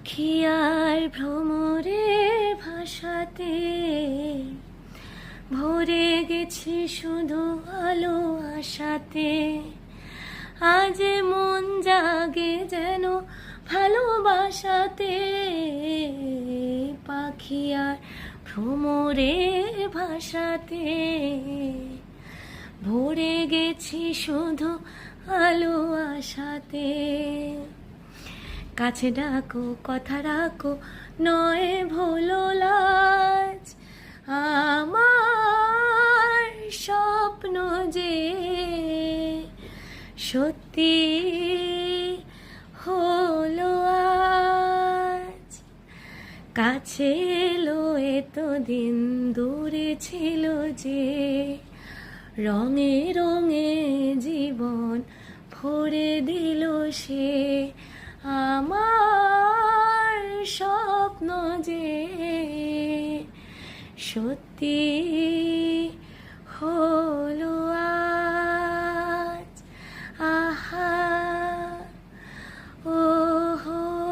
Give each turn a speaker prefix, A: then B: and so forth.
A: পাখি আর ভ্রমরের ভাষাতে ভরে গেছি শুধু আলো আশাতে। আজ মন জাগে যেন ভালোবাসাতে, পাখি আর ভ্রমরের ভাষাতে ভরে গেছি শুধু আলো আশাতে। কাছে ডাকো, কথা রাখো, নয় ভোলো লাজ। আমার স্বপ্ন যে সত্যি হলো আজ। কাছে এলো এতদিন, দূরে ছিল যে, রঙে রঙে জীবন ভরে দিল সে। আমার স্বপ্ন যে সত্যি